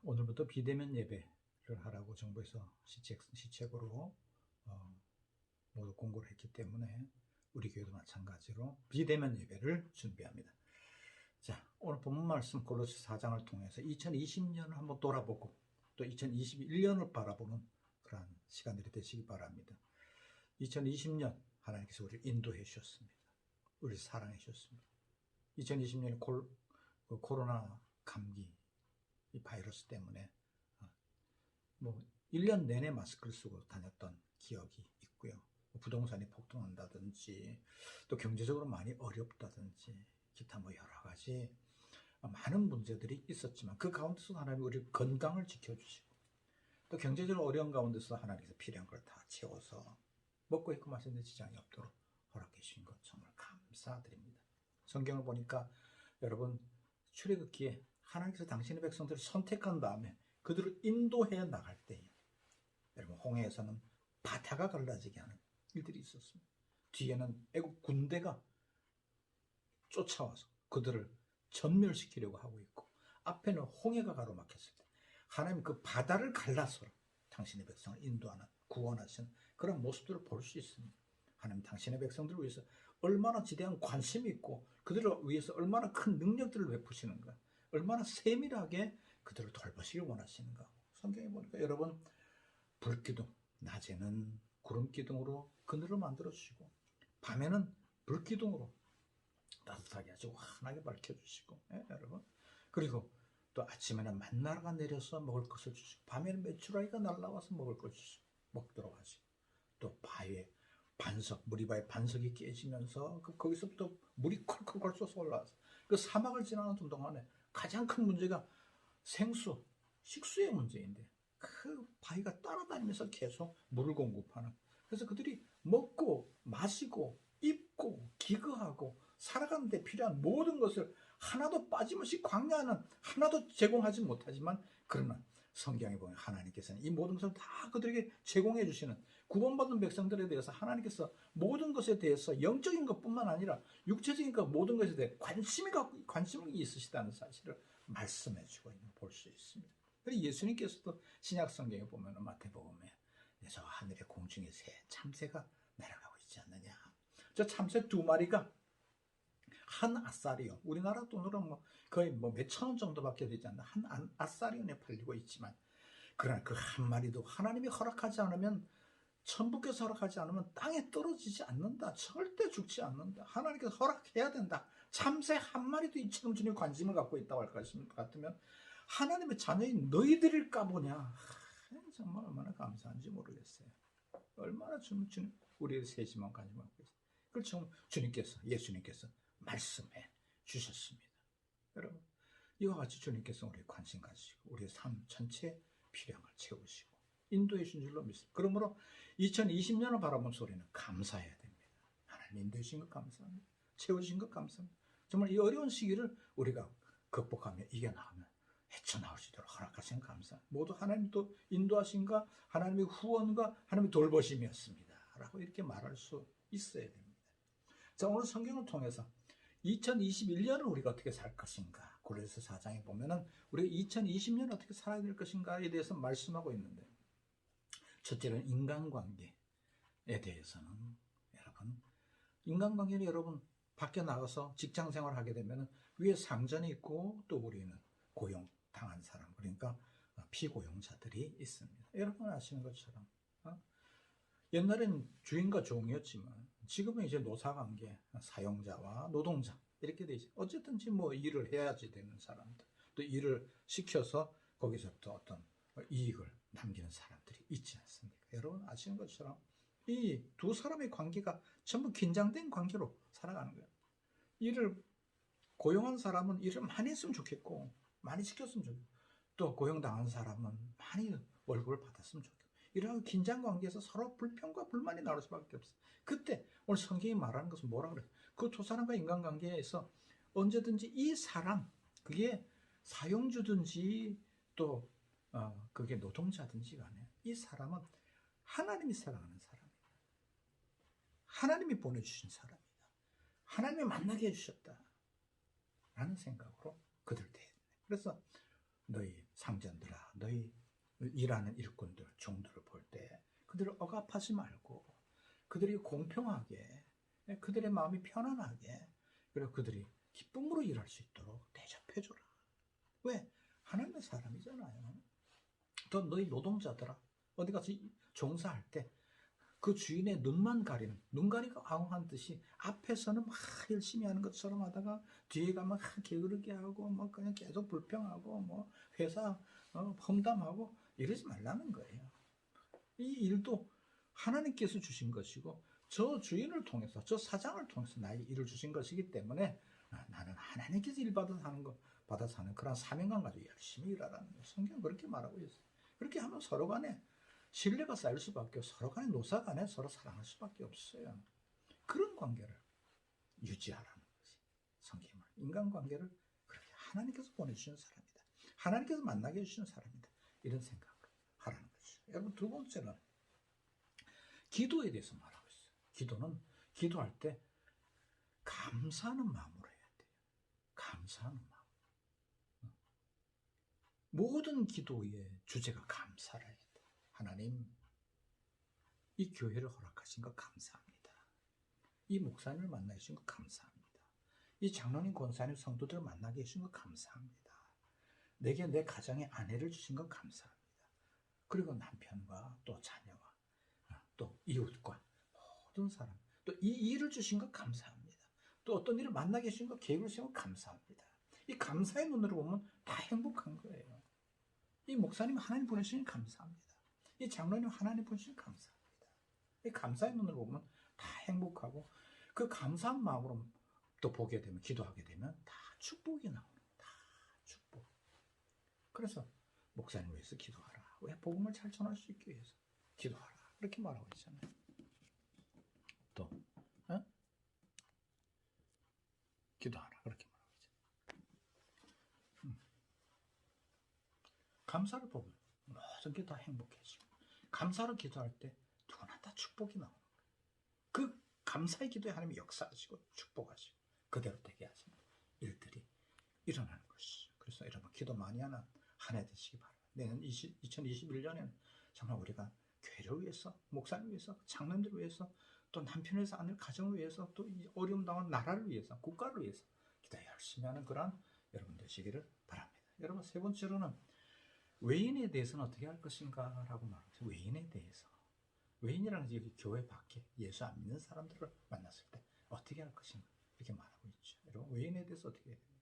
오늘부터 비대면 예배를 하라고 정부에서 시책으로 모두 공고를 했기 때문에 우리 교회도 마찬가지로 비대면 예배를 준비합니다. 자, 오늘 본문 말씀 골로새 4장을 통해서 2020년을 한번 돌아보고 또 2021년을 바라보는 그러한 시간들이 되시기 바랍니다. 2020년 하나님께서 우리를 인도해 주셨습니다. 우리를 사랑해 주셨습니다. 2020년에 코로나 감기 이 바이러스 때문에 1년 내내 마스크를 쓰고 다녔던 기억이 있고요. 부동산이 폭등한다든지 또 경제적으로 많이 어렵다든지 기타 여러 가지 많은 문제들이 있었지만 그 가운데서 하나님이 우리 건강을 지켜주시고 또 경제적으로 어려운 가운데서 하나님께서 필요한 걸 다 채워서 먹고 입고 마시는 데 지장이 없도록 허락해 주신 것 정말 감사드립니다. 성경을 보니까 여러분 출애굽기에 하나님께서 당신의 백성들을 선택한 다음에 그들을 인도해 나갈 때에 여러분 홍해에서는 바다가 갈라지게 하는 일들이 있었습니다. 뒤에는 애국 군대가 쫓아와서 그들을 전멸시키려고 하고 있고 앞에는 홍해가 가로막혔을 때 하나님 그 바다를 갈라서 당신의 백성을 인도하는 구원하시는 그런 모습들을 볼 수 있습니다. 하나님 당신의 백성들을 위해서 얼마나 지대한 관심이 있고 그들을 위해서 얼마나 큰 능력들을 베푸시는가, 얼마나 세밀하게 그들을 돌보시길 원하시는가. 성경에 보니까 여러분 불기둥, 낮에는 구름기둥으로 그늘을 만들어주시고 밤에는 불기둥으로 따뜻하게 하시고 환하게 밝혀주시고 여러분 그리고 또 아침에는 만나가 내려서 먹을 것을 주시고 밤에는 메추라기가 날아와서 먹을 것을 주시고 먹도록 하시고 또 바위에 무리바의 반석이 깨지면서 거기서부터 물이 콜콜콜 쏟아 올라와서 그 사막을 지나는 동안에 가장 큰 문제가 식수의 문제인데 그 바위가 따라다니면서 계속 물을 공급하는, 그래서 그들이 먹고 마시고 입고 기거하고 살아가는 데 필요한 모든 것을 하나도 빠짐없이 광야는 하나도 제공하지 못하지만 그러나 성경에 보면 하나님께서는 이 모든 것을 다 그들에게 제공해 주시는 구원받은 백성들에 대해서 하나님께서 모든 것에 대해서 영적인 것뿐만 아니라 육체적인 것 모든 것에 대해 관심이 있으시다는 사실을 말씀해 주고 있는 볼 수 있습니다. 그리고 예수님께서도 신약 성경에 보면 마태복음에 저 하늘의 공중에 참새가 날아가고 있지 않느냐. 저 참새 2마리가 한 아사리온, 우리나라 돈으로 거의 몇천 원 정도밖에 되지 않나 한 아사리온에 팔리고 있지만 그러나 그 한 마리도 하나님이 허락하지 않으면 천부께서 허락하지 않으면 땅에 떨어지지 않는다. 절대 죽지 않는다. 하나님께서 허락해야 된다. 참새 한 마리도 이처럼 주님 관심을 갖고 있다고 할 것 같으면 하나님의 자녀인 너희들일까 보냐. 정말 얼마나 감사한지 모르겠어요. 얼마나 주님 우리의 세심한 관심을 갖고 있어요. 그렇죠. 예수님께서 말씀해 주셨습니다. 여러분 이와 같이 주님께서 우리의 관심 가지시고 우리의 삶 전체에 필요한 걸 채우시고 인도해 주신 줄로 믿습니다. 그러므로 2020년을 바라보면서 우리는 감사해야 됩니다. 하나님 인도해 주신 것 감사합니다. 채워주신 것 감사합니다. 정말 이 어려운 시기를 우리가 극복하며 이겨나가며 헤쳐나올 수 있도록 허락하신 감사합니다. 모두 하나님이 또 인도하신가 하나님의 후원과 하나님의 돌보심이었습니다 라고 이렇게 말할 수 있어야 됩니다. 자, 오늘 성경을 통해서 2021년을 우리가 어떻게 살 것인가, 골로새 4장에 보면은 우리가 2020년 어떻게 살아야 될 것인가에 대해서 말씀하고 있는데, 첫째는 인간관계에 대해서는 여러분 인간관계는 여러분 밖에 나가서 직장생활을 하게 되면 위에 상전이 있고 또 우리는 고용당한 사람, 그러니까 피고용자들이 있습니다. 여러분 아시는 것처럼 옛날엔 주인과 종이었지만 지금은 이제 노사관계, 사용자와 노동자 이렇게 돼 있어요. 어쨌든지 일을 해야지 되는 사람들, 또 일을 시켜서 거기서부터 어떤 이익을 남기는 사람들이 있지 않습니까? 여러분 아시는 것처럼 이 두 사람의 관계가 전부 긴장된 관계로 살아가는 거예요. 일을 고용한 사람은 일을 많이 했으면 좋겠고 많이 시켰으면 좋겠고 또 고용당한 사람은 많이 월급을 받았으면 좋겠고 이런 긴장 관계에서 서로 불평과 불만이 나올 수밖에 없어요. 그때 오늘 성경이 말하는 것은 뭐라 그래요? 그 두 사람과 인간관계에서 언제든지 이 사람, 그게 사용주든지 또 그게 노동자든지 간에 이 사람은 하나님이 사랑하는 사람이다. 하나님이 보내주신 사람이다. 하나님이 만나게 해주셨다 라는 생각으로 그들 대했네. 그래서 너희 상전들아 일하는 일꾼들, 종들을 볼 때 그들을 억압하지 말고 그들이 공평하게, 그들의 마음이 편안하게, 그리고 그들이 기쁨으로 일할 수 있도록 대접해줘라. 왜? 하나님의 사람이잖아요. 또 너희 노동자들아, 어디 가서 종사할 때 그 주인의 눈만 가리는, 눈 가리고 아웅한 듯이 앞에서는 막 열심히 하는 것처럼 하다가 뒤에 가면 막 게으르게 하고 뭐 그냥 계속 불평하고 뭐 회사 험담하고 이러지 말라는 거예요. 이 일도 하나님께서 주신 것이고 저 주인을 통해서, 저 사장을 통해서 나에게 일을 주신 것이기 때문에 나는 하나님께서 일 받아서 하는 그런 사명감 가지고 열심히 일하라는 거예요. 성경은 그렇게 말하고 있어요. 그렇게 하면 서로 간에 신뢰가 쌓일 수밖에 없고 서로 간에 노사 간에 서로 사랑할 수밖에 없어요. 그런 관계를 유지하라는 것이 성경은 인간관계를 그렇게 하나님께서 보내주신 사람이다. 하나님께서 만나게 해주신 사람이다. 이런 생각을 하라는 것이죠. 여러분, 두 번째는 기도에 대해서 말하고 있어요. 기도는 기도할 때 감사하는 마음으로 해야 돼요. 감사하는 마음. 모든 기도의 주제가 감사를 해야 돼요. 하나님, 이 교회를 허락하신 것 감사합니다. 이 목사님을 만나게 해주신 것 감사합니다. 이 장로님, 권사님, 성도들을 만나게 해주신 것 감사합니다. 내게 내 가정에 아내를 주신 것 감사합니다. 그리고 남편과 또 자녀와 또 이웃과 모든 사람, 또 이 일을 주신 것 감사합니다. 또 어떤 일을 만나게 해주신 것, 계획을 세운 것 감사합니다. 이 감사의 눈으로 보면 다 행복한 거예요. 이 목사님 하나님 보내주시니 감사합니다. 이 장로님 하나님 보내주시니 감사합니다. 이 감사의 눈으로 보면 다 행복하고 그 감사한 마음으로 또 보게 되면, 기도하게 되면 다 축복이 나오는 거예요. 다 축복. 그래서 목사님 위해서 기도하라. 왜? 복음을 잘 전할 수 있기 위해서 기도하라. 이렇게 말하고 있잖아요. 또 기도하라. 그렇게 말하고 있잖아요. 감사를 보면 모든 게 다 행복해지고, 감사를 기도할 때 누구나 다 축복이 나오는 거예요. 그 감사의 기도에 하나님이 역사하시고 축복하시고 그대로 되게 하시는 일들이 일어나는 것이죠. 그래서 여러분, 기도 많이 하는 한 해 되시기 바랍니다. 내년 2021년에는 정말 우리가 교회를 위해서, 목사님 위해서, 장로님들 위해서, 또 남편을 위해서, 아내 가정을 위해서, 또 이 어려움 당한 나라를 위해서, 국가를 위해서 기도 열심히 하는 그런 여러분 되시기를 바랍니다. 여러분, 세 번째로는 외인에 대해서는 어떻게 할 것인가 라고 말합니다. 외인에 대해서. 외인이라는 것이 교회 밖에 예수 안 믿는 사람들을 만났을 때 어떻게 할 것인가 이렇게 말하고 있죠. 여러분, 외인에 대해서 어떻게 해야 됩니까?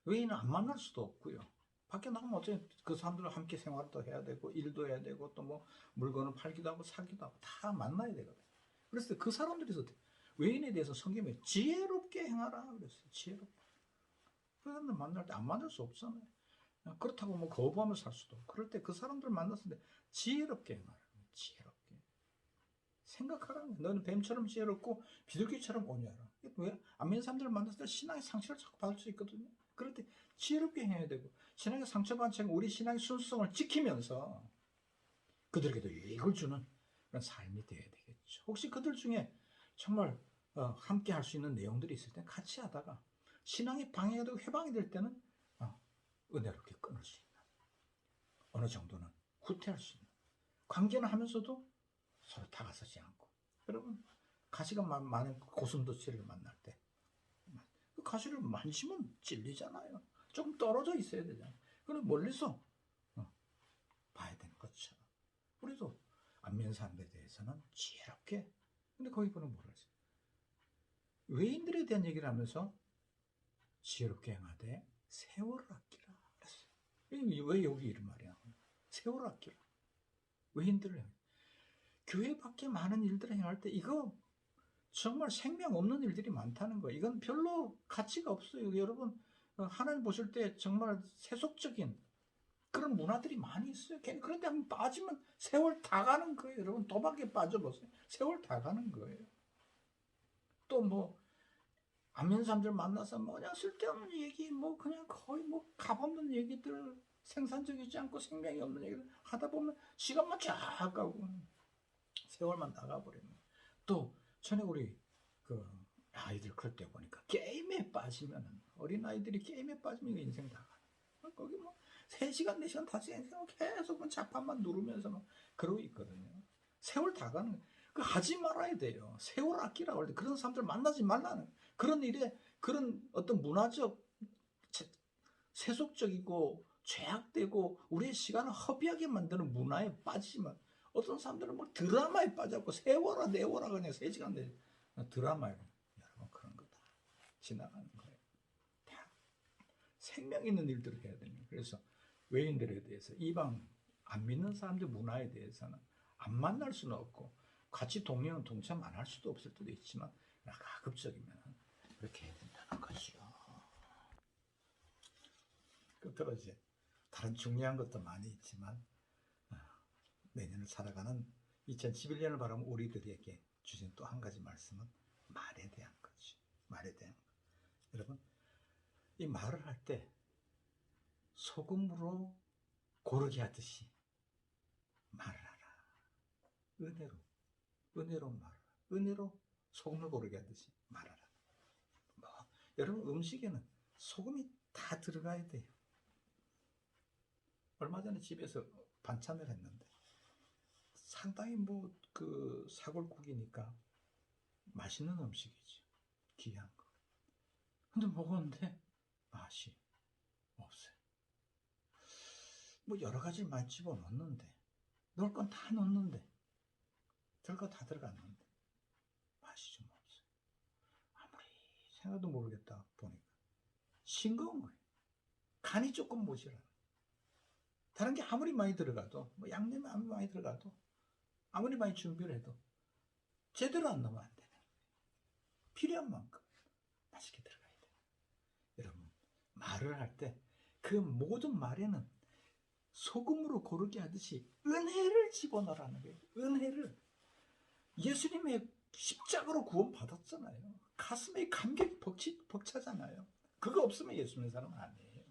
외인은 안 만날 수도 없고요. 밖에 나가면 어차피 그 사람들과 함께 생활도 해야 되고 일도 해야 되고 또 뭐 물건을 팔기도 하고 사기도 하고 다 만나야 되거든요. 그래서 그 사람들이 어떻게 외인에 대해서 성경에 지혜롭게 행하라 그랬어요. 지혜롭게. 그 사람들 만날 때 안 만날 수 없잖아요. 그렇다고 뭐 거부하며 살 수도 없고. 그럴 때 그 사람들 만났을 때 지혜롭게 행하라. 지혜롭게. 생각하라는 거야. 너는 뱀처럼 지혜롭고 비둘기처럼 온유하라. 왜? 안 믿는 사람들을 만났을 때 신앙의 상처를 자꾸 받을 수 있거든요. 그럴 때 지혜롭게 행해야 되고, 신앙의 상처받은 채 우리 신앙의 순수성을 지키면서 그들에게도 유익을 주는 그런 삶이 되어야 되겠죠. 혹시 그들 중에 정말 함께 할 수 있는 내용들이 있을 때 같이 하다가 신앙이 방해가 되고 해방이 될 때는 은혜롭게 끊을 수 있는, 어느 정도는 후퇴할 수 있는 관계는 하면서도 서로 다가서지 않고. 여러분, 가시가 많은 고슴도치를 만날 때 그 가시를 만지면 찔리잖아요. 조금 떨어져 있어야 되잖아요. 그럼 멀리서 봐야 되는 것처럼 우리도 안 믿는 사람들에 대해서는 지혜롭게. 근데 거기 보면 뭐라 했어요? 외인들에 대한 얘기를 하면서 지혜롭게 행하되 세월을 아끼라 그랬어요. 왜 여기 이런 말이야? 세월을 아끼라. 외인들을 행해. 교회 밖에 많은 일들을 행할 때 이거 정말 생명 없는 일들이 많다는 거예요. 이건 별로 가치가 없어요. 여러분, 하나님 보실 때 정말 세속적인 그런 문화들이 많이 있어요. 그런데 한번 빠지면 세월 다 가는 거예요. 여러분, 도박에 빠져보세요. 세월 다 가는 거예요. 또 뭐, 안 믿는 사람들 만나서 뭐냐 쓸데없는 얘기, 뭐 그냥 거의 뭐 값없는 얘기들, 생산적이지 않고 생명이 없는 얘기를 하다 보면 시간만 쫙 가고 세월만 나가버리는. 또 전에 우리 그 아이들 클 때 보니까 게임에 빠지면, 어린 아이들이 게임에 빠지면 인생 다 가는. 거기 뭐 3시간, 4시간, 5시간 계속 뭐 자판만 누르면서 막 그러고 있거든요. 세월 다 가는 거예요. 그 하지 말아야 돼요. 세월 아끼라고 할 때 그런 사람들 만나지 말라는 그런 일에 그런 어떤 문화적 세속적이고 죄악되고 우리의 시간을 허비하게 만드는 문화에 빠지지만 어떤 사람들은 뭐 드라마에 빠져갖고 세월아 내월아 그냥 3시간 내 드라마에 여러분 그런 거 다 지나가는 거예요. 다 생명 있는 일들을 해야 됩니다. 그래서 외인들에 대해서 이방 안 믿는 사람들 문화에 대해서는 안 만날 수는 없고 같이 동행 동참 안 할 수도 없을 때도 있지만 가급적이면 그렇게 해야 된다는 것이요. 끝으로 이제 다른 중요한 것도 많이 있지만 내년을 살아가는 2011년을 바라면 우리들에게 주신 또 한 가지 말씀은 말에 대한 거지. 말에 대한 거. 여러분 이 말을 할 때 소금으로 고르게 하듯이 말을 하라. 은혜로 말하라. 은혜로 소금을 고르게 하듯이 말하라. 뭐, 여러분 음식에는 소금이 다 들어가야 돼요. 얼마 전에 집에서 반찬을 했는데 상당히 뭐 그 사골국이니까 맛있는 음식이지. 귀한 거. 근데 먹었는데 맛이 없어요. 뭐 여러 가지 많이 집어넣었는데 넣을 건 다 넣었는데 들어가 다 들어갔는데 맛이 좀 없어요. 아무리 생각도 모르겠다 보니까 싱거운 거예요. 간이 조금 모자라. 다른 게 아무리 많이 들어가도 뭐 양념이 아무리 많이 들어가도 아무리 많이 준비를 해도 제대로 안 넣으면 안 되는 거예요. 필요한 만큼 맛있게 들어가야 돼요. 여러분 말을 할 때 그 모든 말에는 소금으로 고르게 하듯이 은혜를 집어넣으라는 거예요. 은혜를. 예수님의 십자가로 구원 받았잖아요. 가슴에 감격이 벅차잖아요. 그거 없으면 예수 믿는 사람은 아니에요.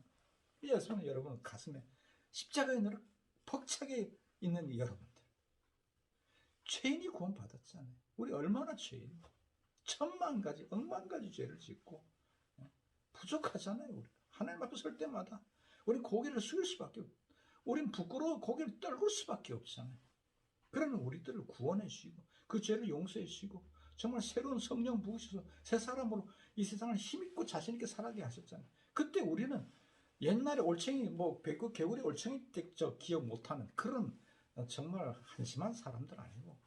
예수는 여러분 가슴에 십자가에 늘어 벅차게 있는 여러분들. 죄인이 구원 받았잖아요. 우리 얼마나 죄인? 1000만 가지, 억만 가지 죄를 짓고 부족하잖아요. 우리가 하나님 앞에 설 때마다 우리 고개를 숙일 수밖에 없고, 우린 부끄러워 고개를 떨굴 수밖에 없잖아요. 그러면 우리들을 구원해 주시고 그 죄를 용서해 주시고 정말 새로운 성령 부으셔서 새 사람으로 이 세상을 힘있고 자신있게 살아게 하셨잖아요. 그때 우리는 옛날에 올챙이 뭐 개구리 올챙이 때 저 기억 못하는 그런 정말 한심한 사람들 아니고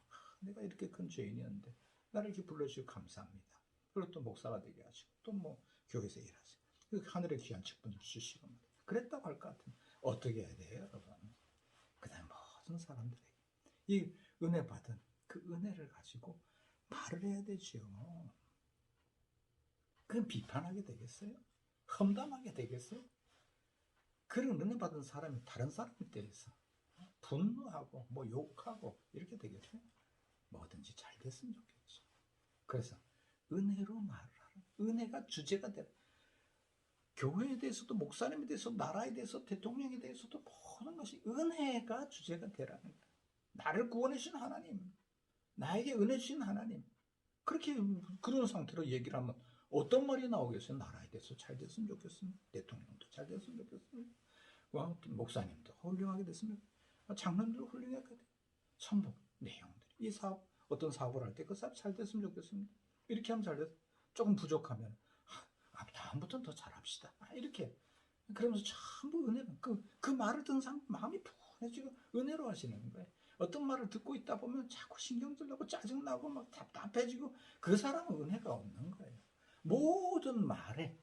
내가 이렇게 큰 죄인이었는데 나를 이렇게 불러주시고 감사합니다. 그리고 또 목사가 되게 하시고 또 뭐 교회에서 일하세요. 그 하늘의 귀한 직분을 주시고 그랬다고 할 것 같으면 어떻게 해야 돼요, 여러분? 그다음 모든 사람들에게 이 은혜 받은 그 은혜를 가지고 말을 해야 되죠. 그건 비판하게 되겠어요? 험담하게 되겠어요? 그런 은혜 받은 사람이 다른 사람에 대해서 분노하고 뭐 욕하고 이렇게 되겠어요? 뭐든지 잘 됐으면 좋겠죠. 그래서 은혜로 말을 하라. 은혜가 주제가 되라. 교회에 대해서도 목사님에 대해서도 나라에 대해서 대통령에 대해서도 모든 것이 은혜가 주제가 되라는 거예요. 나를 구원해 주신 하나님, 나에게 은혜 주신 하나님, 그렇게 그런 상태로 얘기를 하면 어떤 말이 나오겠어요? 나라에 대해서 잘 됐으면 좋겠습니다. 대통령도 잘 됐으면 좋겠습니다. 목사님도 훌륭하게 됐으면 좋겠습니다. 장로님도 훌륭하게 됐습니다. 전부 내용들이 이 사업 어떤 사업을 할 때 그 사업 잘 됐으면 좋겠습니다. 이렇게 하면 잘 됐. 조금 부족하면 다음부터는 더 잘합시다. 이렇게 그러면서 전부 은혜는 그 말을 듣는 사람 마음이 푸해지고 은혜로 하시는 거예요. 어떤 말을 듣고 있다 보면 자꾸 신경질 나고 짜증나고 막 답답해지고 그 사람은 은혜가 없는 거예요. 모든 말에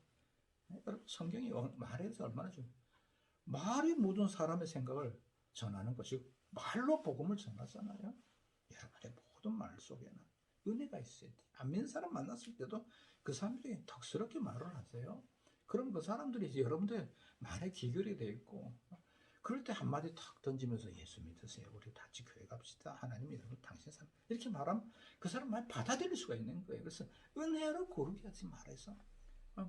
여러분 성경이 말에 대해서 얼마나 중요해요. 말이 모든 사람의 생각을 전하는 것이고 말로 복음을 전하잖아요. 여러분의 모든 말 속에는 은혜가 있어야 돼요. 안 믿는 사람 만났을 때도 그 사람들이 덕스럽게 말을 하세요. 그럼 그 사람들이 여러분들 말에 기결이 돼 있고 그럴 때 한마디 탁 던지면서 예수 믿으세요. 우리 같이 교회 갑시다. 하나님이 여러분 당신 사람 이렇게 말하면 그 사람 말 받아들일 수가 있는 거예요. 그래서 은혜로 고르게 하지 말아서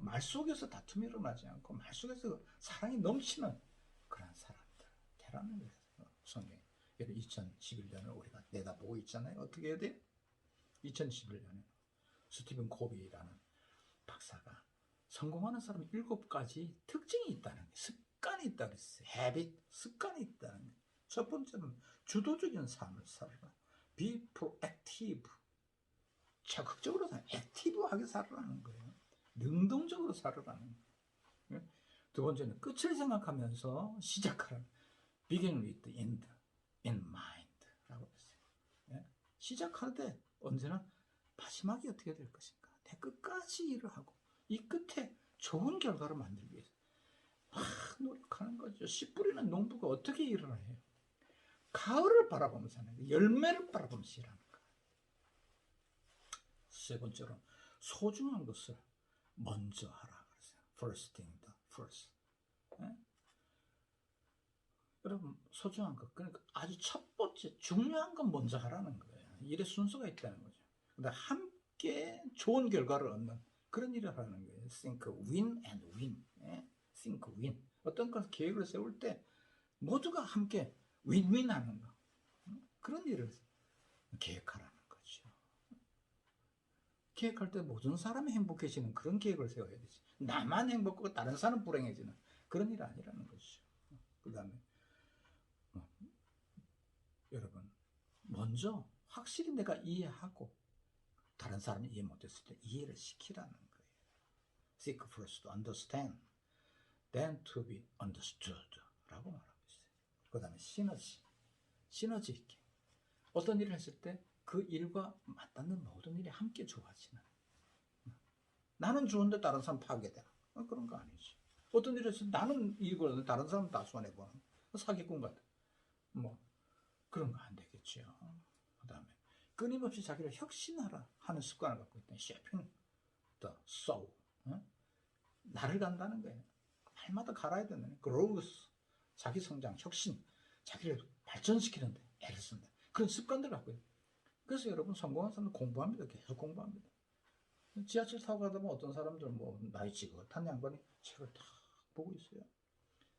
말 속에서 다툼이 일어나지 않고 말 속에서 사랑이 넘치는 그런 사람들 되라는 거예요. 성경 2011년을 우리가 내다보고 있잖아요. 어떻게 해야 돼? 2011년에 스티븐 코비라는 박사가 성공하는 사람 7가지 특징이 있다는 게 습관이 있다 그랬어요. habit, 습관이 있다는 거예요. 첫 번째는 주도적인 삶을 살아라. be proactive. 적극적으로 액티브하게 살아라는 거예요. 능동적으로 살아라는 거예요. 두 번째는 끝을 생각하면서 시작하라. begin with the end in mind 라고 했어요. 시작할 때 언제나 마지막이 어떻게 될 것인가. 내 끝까지 일을 하고 이 끝에 좋은 결과를 만들기 위해서 막 노력하는 거죠. 씨 뿌리는 농부가 어떻게 일을 해요? 가을을 바라보면서 하는 거예요. 열매를 바라보면서 일하는 거예요. 세 번째로 소중한 것을 먼저 하라 그랬어요. First thing, the first. 여러분 소중한 것, 그러니까 아주 첫 번째 중요한 건 먼저 하라는 거예요. 일의 순서가 있다는 거죠. 근데 함께 좋은 결과를 얻는 그런 일을 하는 거예요. Think win and win. Think win. 어떤 걸 계획을 세울 때 모두가 함께 윈윈 하는 거. 그런 일을 계획하라는 거죠. 계획할 때 모든 사람이 행복해지는 그런 계획을 세워야 되지. 나만 행복하고 다른 사람 불행해지는 그런 일 아니라는 거죠. 그 다음에 여러분 먼저 확실히 내가 이해하고 다른 사람이 이해 못했을 때 이해를 시키라는 거예요. Seek first to understand, then to be understood 라고 말하고 있어요. 그 다음에 시너지 있게 어떤 일을 했을 때 그 일과 맞닿는 모든 일이 함께 좋아지는. 나는 좋은데 다른 사람 파괴되는 그런 거 아니지. 어떤 일을 했을 때 나는 이익을 다른 사람 다 손해보는 사기꾼 같은 뭐 그런 거 안 되겠죠. 그 다음에 끊임없이 자기를 혁신하라 하는 습관을 갖고 있다. shaping the soul. 나를 간다는 거예요. 날마다 갈아야 되는 거예요. growth, 자기 성장, 혁신, 자기를 발전시키는데 애를 쓴다. 그런 습관들을 갖고 있다. 그래서 여러분 성공한 사람은 공부합니다. 계속 공부합니다. 지하철 타고 가다 보면 어떤 사람들 뭐 나이 지긋한 양반이 책을 딱 보고 있어요.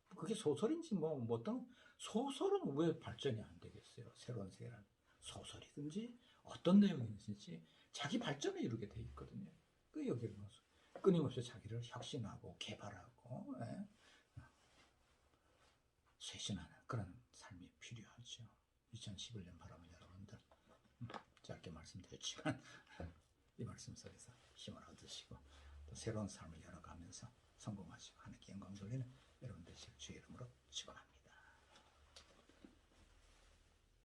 그게 소설인지 뭐 어떤 소설은 왜 발전이 안 되겠어요? 새로운 세계란 소설이든지 어떤 내용이든지 자기 발전을 이루게 돼 있거든요. 그 여기를 끊임없이 자기를 혁신하고 개발하고 쇄신하는 그런 삶이 필요하죠. 2011년 바라면 여러분들 짧게 말씀드렸지만 이 말씀 속에서 힘을 얻으시고 또 새로운 삶을 열어가면서 성공하시고 하나님께 영광 돌리는 여러분 되실 주의 이름으로 축원합니다.